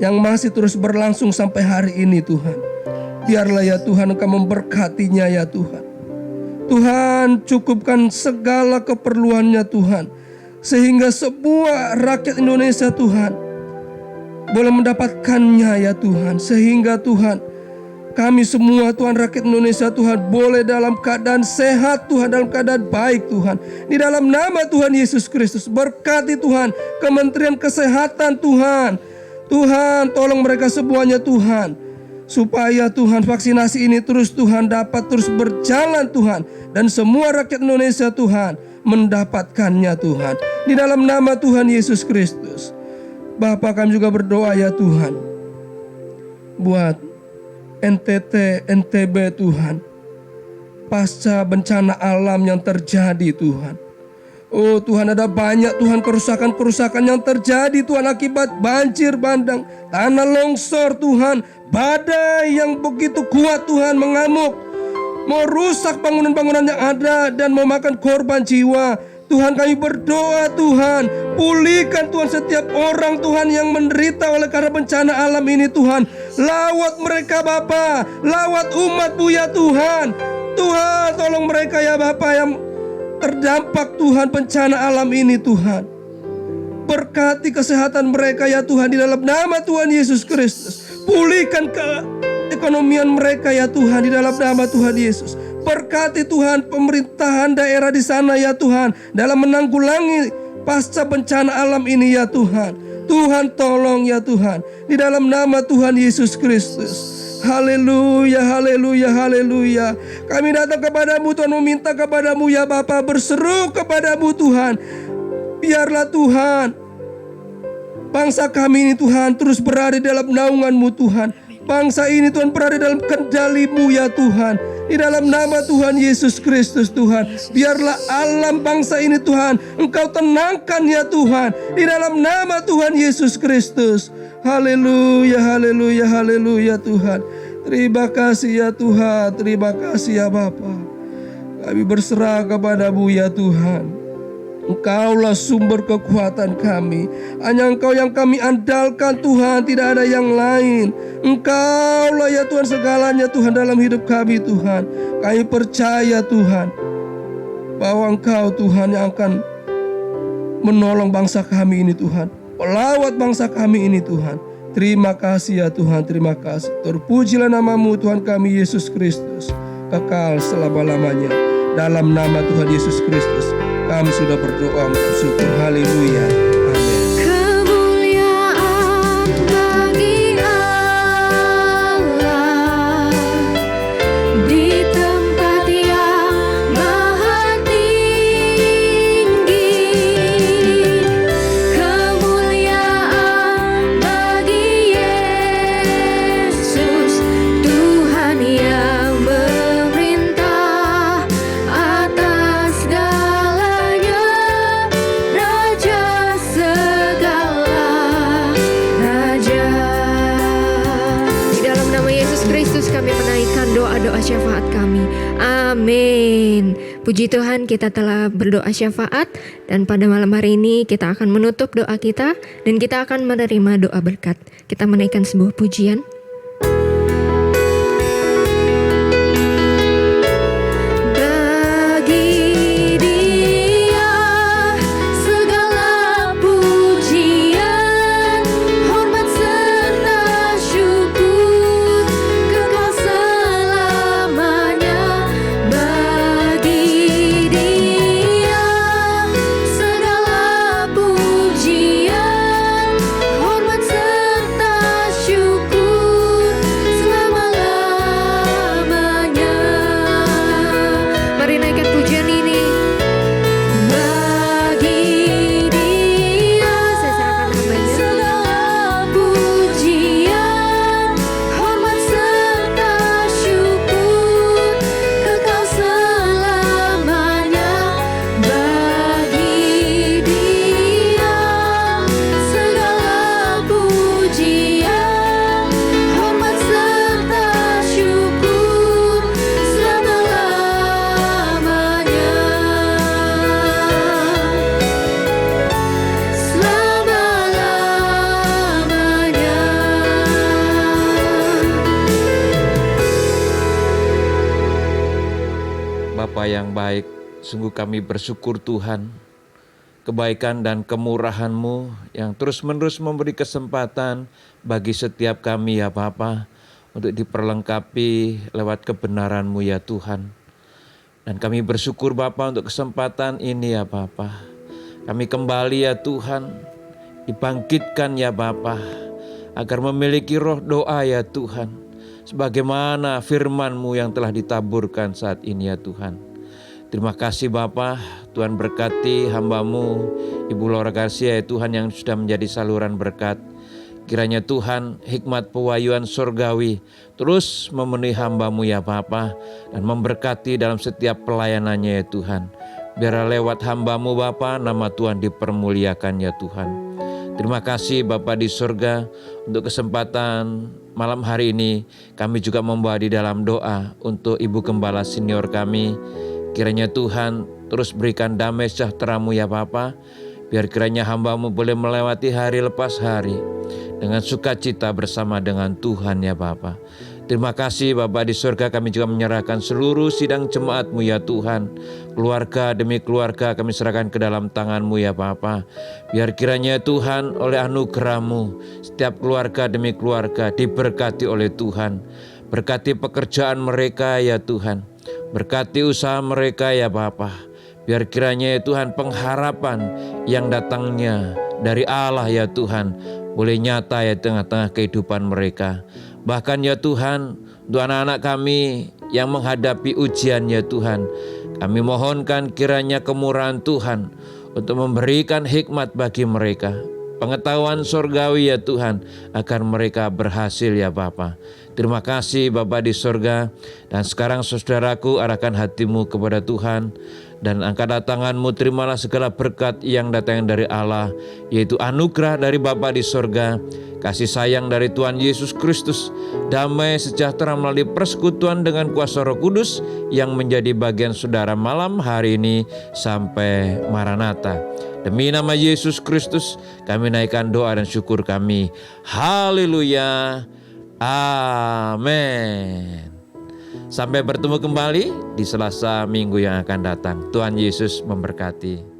yang masih terus berlangsung sampai hari ini Tuhan. Biarlah ya Tuhan Engkau memberkatinya ya Tuhan. Tuhan, cukupkan segala keperluannya Tuhan, sehingga semua rakyat Indonesia Tuhan boleh mendapatkannya ya Tuhan. Sehingga Tuhan, kami semua Tuhan rakyat Indonesia Tuhan boleh dalam keadaan sehat Tuhan, dalam keadaan baik Tuhan. Di dalam nama Tuhan Yesus Kristus, berkati Tuhan Kementerian Kesehatan Tuhan. Tuhan, tolong mereka semuanya Tuhan, supaya Tuhan vaksinasi ini terus Tuhan dapat terus berjalan Tuhan, dan semua rakyat Indonesia Tuhan mendapatkannya Tuhan. Di dalam nama Tuhan Yesus Kristus. Bapa, kami juga berdoa ya Tuhan buat NTT, NTB Tuhan, pasca bencana alam yang terjadi Tuhan. Oh Tuhan, ada banyak Tuhan kerusakan-kerusakan yang terjadi Tuhan akibat banjir bandang, tanah longsor Tuhan, badai yang begitu kuat Tuhan mengamuk, merusak bangunan-bangunan yang ada dan memakan korban jiwa. Tuhan, kami berdoa Tuhan, pulihkan Tuhan setiap orang Tuhan yang menderita oleh karena bencana alam ini Tuhan. Lawat mereka Bapa, lawat umat-Mu ya Tuhan. Tuhan, tolong mereka ya Bapa yang terdampak Tuhan bencana alam ini Tuhan. Berkati kesehatan mereka ya Tuhan, di dalam nama Tuhan Yesus Kristus. Pulihkan keekonomian mereka ya Tuhan, di dalam nama Tuhan Yesus. Berkati Tuhan pemerintahan daerah di sana ya Tuhan, dalam menanggulangi pasca bencana alam ini ya Tuhan. Tuhan, tolong ya Tuhan, di dalam nama Tuhan Yesus Kristus. Haleluya, haleluya, haleluya. Kami datang kepadamu Tuhan, meminta kepadamu ya Bapa, berseru kepadamu Tuhan. Biarlah Tuhan bangsa kami ini Tuhan terus berada dalam naungan-Mu Tuhan. Bangsa ini Tuhan berada dalam kendali-Mu ya Tuhan. Di dalam nama Tuhan Yesus Kristus Tuhan, biarlah alam bangsa ini Tuhan Engkau tenangkan ya Tuhan, di dalam nama Tuhan Yesus Kristus. Haleluya, haleluya, haleluya Tuhan. Terima kasih ya Tuhan, terima kasih ya Bapa. Kami berserah kepadamu ya Tuhan. Engkaulah sumber kekuatan kami. Hanya Engkau yang kami andalkan Tuhan, tidak ada yang lain. Engkaulah ya Tuhan segalanya Tuhan dalam hidup kami Tuhan. Kami percaya Tuhan bahwa Engkau Tuhan yang akan menolong bangsa kami ini Tuhan, melawat bangsa kami ini Tuhan. Terima kasih ya Tuhan, terima kasih. Terpujilah nama-Mu Tuhan kami Yesus Kristus, kekal selama-lamanya. Dalam nama Tuhan Yesus Kristus, kami sudah berdoa bersyukur. Haleluya. Amin. Kemuliaan bagi Allah di tempat yang maha tinggi. Kemuliaan bagi Yesus, Tuhan yang memerintah atas segalanya, Raja segala raja. Di dalam nama Yesus Kristus kami menaikkan doa-doa syafaat kami. Amin. Puji Tuhan, kita telah berdoa syafaat, dan pada malam hari ini kita akan menutup doa kita dan kita akan menerima doa berkat. Kita menaikkan sebuah pujian. Bagi Dia segala pujian, hormat serta syukur kekal selamanya. Bagi Dia segala pujian, hormat serta syukur selama-lamanya. Mari naikkan pujian ini. Bagi Dia saya serahkan hambanya. Segala pujian, hormat serta syukur kekal selamanya. Bagi Dia segala pujian, hormat serta syukur selama-lamanya. Selama-lamanya. Bapa yang baik, sungguh kami bersyukur Tuhan, kebaikan dan kemurahan-Mu yang terus-menerus memberi kesempatan bagi setiap kami ya Bapa, untuk diperlengkapi lewat kebenaran-Mu ya Tuhan. Dan kami bersyukur Bapa untuk kesempatan ini ya Bapa. Kami kembali ya Tuhan, dibangkitkan ya Bapa, agar memiliki roh doa ya Tuhan, sebagaimana firman-Mu yang telah ditaburkan saat ini ya Tuhan. Terima kasih Bapa, Tuhan berkati hamba-Mu, Ibu Laura Garcia ya Tuhan, yang sudah menjadi saluran berkat. Kiranya Tuhan hikmat pewahyuan surgawi terus memenuhi hamba-Mu ya Bapa, dan memberkati dalam setiap pelayanannya ya Tuhan. Biar lewat hamba-Mu Bapa, nama Tuhan dipermuliakan ya Tuhan. Terima kasih Bapa di surga untuk kesempatan malam hari ini. Kami juga membawa di dalam doa untuk Ibu Gembala senior kami. Kiranya Tuhan terus berikan damai sejahtera-Mu ya Bapa. Biar kiranya hamba-Mu boleh melewati hari lepas hari dengan sukacita bersama dengan Tuhan ya Bapa. Terima kasih Bapa di surga, kami juga menyerahkan seluruh sidang jemaat-Mu ya Tuhan. Keluarga demi keluarga kami serahkan ke dalam tangan-Mu ya Bapa. Biar kiranya Tuhan oleh anugerah-Mu, setiap keluarga demi keluarga diberkati oleh Tuhan. Berkati pekerjaan mereka ya Tuhan. Berkati usaha mereka ya Bapa. Biar kiranya ya Tuhan pengharapan yang datangnya dari Allah ya Tuhan boleh nyata ya tengah-tengah kehidupan mereka. Bahkan ya Tuhan, untuk anak-anak kami yang menghadapi ujian ya Tuhan, kami mohonkan kiranya kemurahan Tuhan untuk memberikan hikmat bagi mereka, pengetahuan surgawi ya Tuhan, agar mereka berhasil ya Bapa. Terima kasih Bapa di surga. Dan sekarang saudaraku, arahkan hatimu kepada Tuhan dan angkat tanganmu, terimalah segala berkat yang datang dari Allah, yaitu anugerah dari Bapa di surga, kasih sayang dari Tuhan Yesus Kristus, damai sejahtera melalui persekutuan dengan kuasa Roh Kudus yang menjadi bagian saudara malam hari ini sampai Maranatha. Demi nama Yesus Kristus kami naikkan doa dan syukur kami. Haleluya. Amin. Sampai bertemu kembali di Selasa minggu yang akan datang. Tuhan Yesus memberkati.